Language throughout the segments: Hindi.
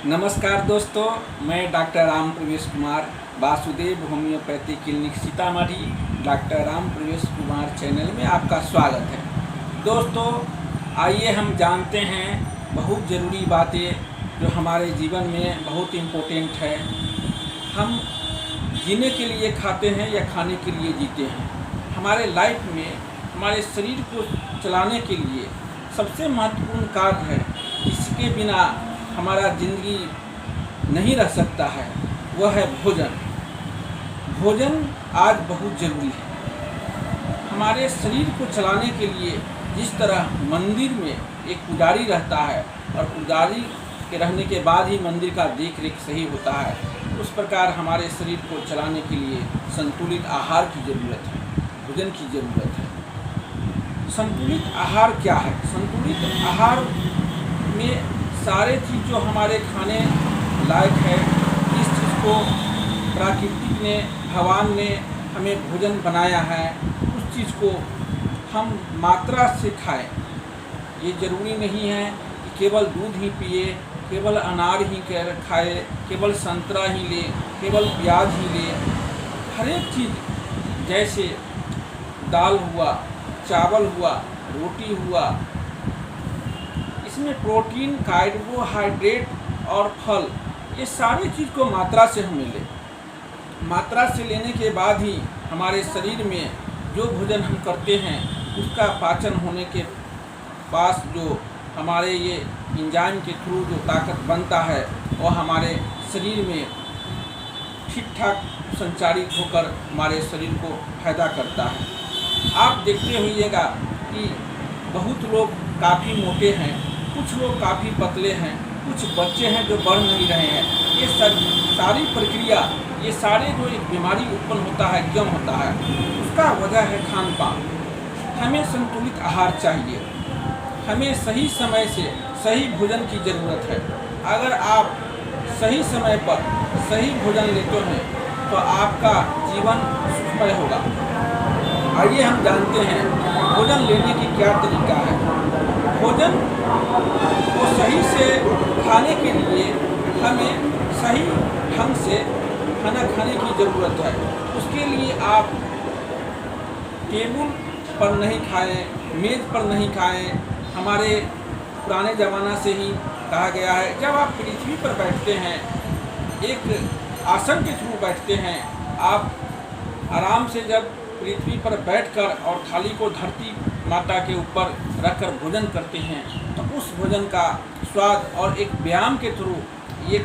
नमस्कार दोस्तों, मैं डॉक्टर राम प्रवेश Kumar Vasudev homeopathy clinic Sitamarhi doctor Ram प्रवेश कुमार चैनल में आपका स्वागत है। दोस्तों, आइए हम जानते हैं बहुत ज़रूरी बातें जो हमारे जीवन में बहुत इम्पोर्टेंट है। हम जीने के लिए खाते हैं या खाने के लिए जीते हैं। हमारे लाइफ में हमारे शरीर को चलाने के लिए सबसे महत्वपूर्ण कार्य है, इसके बिना हमारा ज़िंदगी नहीं रह सकता है, वह है भोजन। भोजन आज बहुत ज़रूरी है। हमारे शरीर को चलाने के लिए जिस तरह मंदिर में एक पुजारी रहता है और पुजारी के रहने के बाद ही मंदिर का देख रेख सही होता है, उस प्रकार हमारे शरीर को चलाने के लिए संतुलित आहार की ज़रूरत है, भोजन की ज़रूरत है। संतुलित आहार क्या है? संतुलित आहार में सारे चीज़ जो हमारे खाने लायक है, इस चीज़ को प्राकृतिक ने, भगवान ने हमें भोजन बनाया है, उस चीज़ को हम मात्रा से खाएं। ये ज़रूरी नहीं है कि केवल दूध ही पिए, केवल अनार ही खाए, केवल संतरा ही ले, केवल प्याज ही ले। हर एक चीज़, जैसे दाल हुआ, चावल हुआ, रोटी हुआ, इसमें प्रोटीन, कार्बोहाइड्रेट और फल, ये सारी चीज़ को मात्रा से हमें लें। मात्रा से लेने के बाद ही हमारे शरीर में जो भोजन हम करते हैं उसका पाचन होने के पास जो हमारे ये एंजाइम के थ्रू जो ताकत बनता है वह हमारे शरीर में ठीक ठाक संचारित होकर हमारे शरीर को फायदा करता है। आप देखते होइएगा कि बहुत लोग काफ़ी मोटे हैं, कुछ लोग काफ़ी पतले हैं, कुछ बच्चे हैं जो बढ़ नहीं रहे हैं। ये सारी प्रक्रिया, ये सारे जो एक बीमारी उत्पन्न होता है, क्यों होता है? उसका वजह है खान पान। हमें संतुलित आहार चाहिए, हमें सही समय से सही भोजन की ज़रूरत है। अगर आप सही समय पर सही भोजन लेते हैं तो आपका जीवन सुखमय होगा। आइए हम जानते हैं भोजन लेने की क्या तरीका है। भोजन को सही से खाने के लिए हमें सही ढंग से खाना खाने की ज़रूरत है। उसके लिए आप टेबल पर नहीं खाएं, मेज़ पर नहीं खाएं। हमारे पुराने ज़माना से ही कहा गया है, जब आप पृथ्वी पर बैठते हैं, एक आसन के थ्रू बैठते हैं, आप आराम से जब पृथ्वी पर बैठकर और थाली को धरती माता के ऊपर रखकर भोजन करते हैं तो उस भोजन का स्वाद और एक व्यायाम के थ्रू ये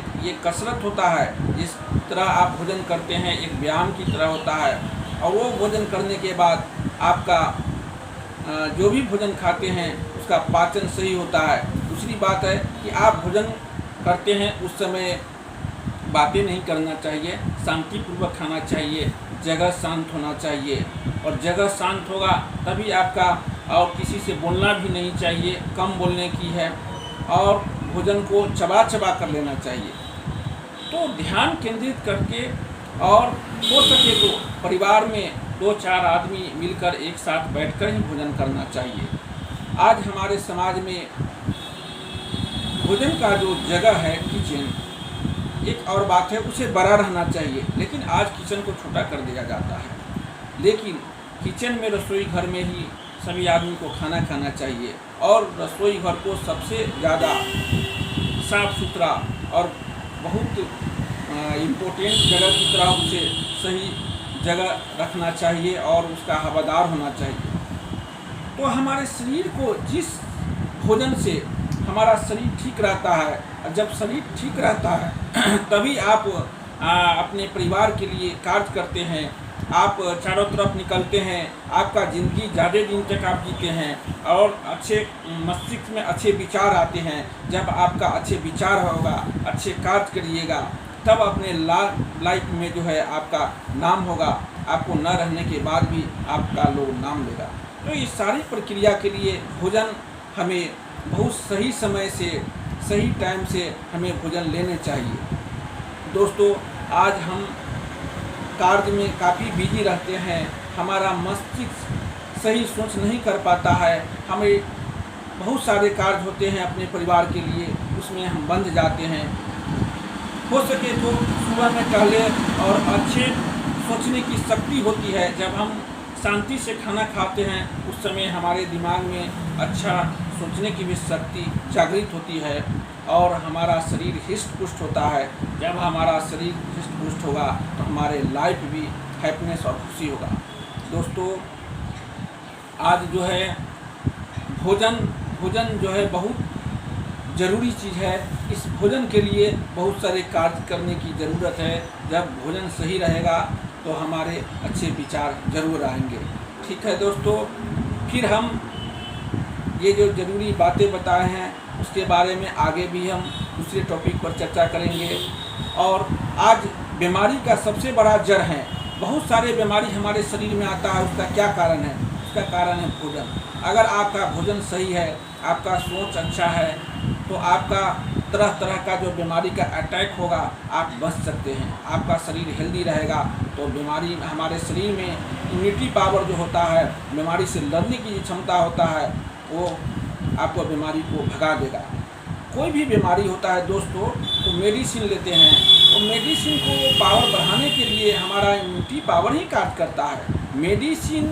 कसरत होता है। जिस तरह आप भोजन करते हैं एक व्यायाम की तरह होता है, और वो भोजन करने के बाद आपका जो भी भोजन खाते हैं उसका पाचन सही होता है। दूसरी बात है कि आप भोजन करते हैं उस समय बातें नहीं करना चाहिए, शांतिपूर्वक खाना चाहिए, जगह शांत होना चाहिए, और जगह शांत होगा तभी आपका, और किसी से बोलना भी नहीं चाहिए, कम बोलने की है, और भोजन को चबा चबा कर लेना चाहिए। तो ध्यान केंद्रित करके, और हो सके तो परिवार में 2-4 आदमी मिलकर एक साथ बैठकर ही भोजन करना चाहिए। आज हमारे समाज में भोजन का जो जगह है, किचन, एक और बात है, उसे बड़ा रहना चाहिए, लेकिन आज किचन को छोटा कर दिया जाता है। लेकिन किचन में, रसोई घर में ही सभी आदमी को खाना खाना चाहिए, और रसोई घर को सबसे ज़्यादा साफ सुथरा और बहुत इम्पोर्टेंट जगह की तरह उसे सही जगह रखना चाहिए और उसका हवादार होना चाहिए। तो हमारे शरीर को जिस भोजन से हमारा शरीर ठीक रहता है, और जब शरीर ठीक रहता है तभी आप अपने परिवार के लिए कार्य करते हैं, आप चारों तरफ निकलते हैं, आपका ज़िंदगी ज़्यादा दिन तक आप जीते हैं, और अच्छे मस्तिष्क में अच्छे विचार आते हैं। जब आपका अच्छे विचार होगा, अच्छे कार्य करिएगा, तब अपने लाइफ में जो है आपका नाम होगा। आपको न रहने के बाद भी आपका लोग नाम लेगा। तो इस सारी प्रक्रिया के लिए भोजन हमें बहुत सही समय से, सही टाइम से हमें भोजन लेने चाहिए। दोस्तों, आज हम कार्य में काफ़ी बिजी रहते हैं, हमारा मस्तिष्क सही सोच नहीं कर पाता है, हमें बहुत सारे कार्य होते हैं अपने परिवार के लिए, उसमें हम बंध जाते हैं। हो सके तो सुबह में टहले। और अच्छे सोचने की शक्ति होती है, जब हम शांति से खाना खाते हैं उस समय हमारे दिमाग में अच्छा सोचने की भी शक्ति जागृत होती है और हमारा शरीर हिष्ट पुष्ट होता है। जब हमारा शरीर हिष्ट पुष्ट होगा तो हमारे लाइफ भी हैप्पीनेस और खुशी होगा। दोस्तों, आज जो है भोजन जो है बहुत ज़रूरी चीज़ है। इस भोजन के लिए बहुत सारे कार्य करने की ज़रूरत है। जब भोजन सही रहेगा तो हमारे अच्छे विचार जरूर आएंगे। ठीक है दोस्तों, फिर हम ये जो ज़रूरी बातें बताए हैं उसके बारे में आगे भी हम दूसरे टॉपिक पर चर्चा करेंगे। और आज बीमारी का सबसे बड़ा जड़ है, बहुत सारे बीमारी हमारे शरीर में आता है। उसका क्या कारण है? उसका कारण है भोजन। अगर आपका भोजन सही है, आपका सोच अच्छा है, तो आपका तरह तरह का जो बीमारी का अटैक होगा आप बच सकते हैं। आपका शरीर हेल्दी रहेगा तो बीमारी, हमारे शरीर में इम्यूनिटी पावर जो होता है, बीमारी से लड़ने की क्षमता होता है, वो आपको बीमारी को भगा देगा। कोई भी बीमारी होता है दोस्तों तो मेडिसिन लेते हैं, तो मेडिसिन को पावर बढ़ाने के लिए हमारा इम्यूनिटी पावर ही कार्य करता है। मेडिसिन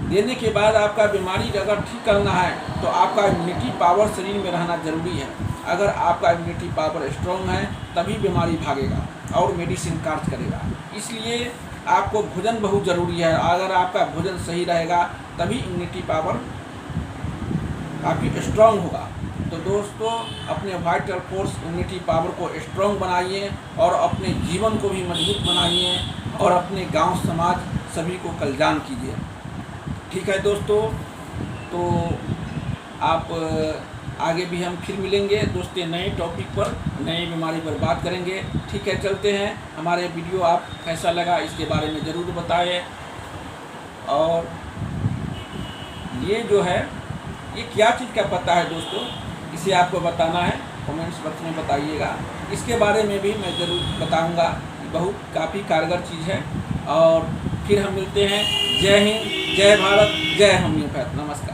देने के बाद आपका बीमारी अगर ठीक करना है तो आपका इम्यूनिटी पावर शरीर में रहना जरूरी है। अगर आपका इम्यूनिटी पावर स्ट्रॉन्ग है तभी बीमारी भागेगा और मेडिसिन कार्य करेगा। इसलिए आपको भोजन बहुत ज़रूरी है। अगर आपका भोजन सही रहेगा तभी इम्यूनिटी पावर काफ़ी स्ट्रॉन्ग होगा। तो दोस्तों, अपने वाइटल फोर्स इम्यूनिटी पावर को स्ट्रॉन्ग बनाइए और अपने जीवन को भी मजबूत बनाइए और अपने गांव समाज सभी को कल्याण कीजिए। ठीक है दोस्तों, तो आप आगे भी हम फिर मिलेंगे दोस्तों, नए टॉपिक पर, नई बीमारी पर बात करेंगे। ठीक है, चलते हैं। हमारे वीडियो आप कैसा लगा इसके बारे में ज़रूर बताएं। और ये जो है ये क्या चीज़ का पता है दोस्तों, इसे आपको बताना है, कमेंट्स बॉक्स में बताइएगा। इसके बारे में भी मैं ज़रूर बताऊंगा, बहुत काफ़ी कारगर चीज़ है। और फिर हम मिलते हैं। जय हिंद, जय भारत, जय होम्योपैथ। नमस्कार।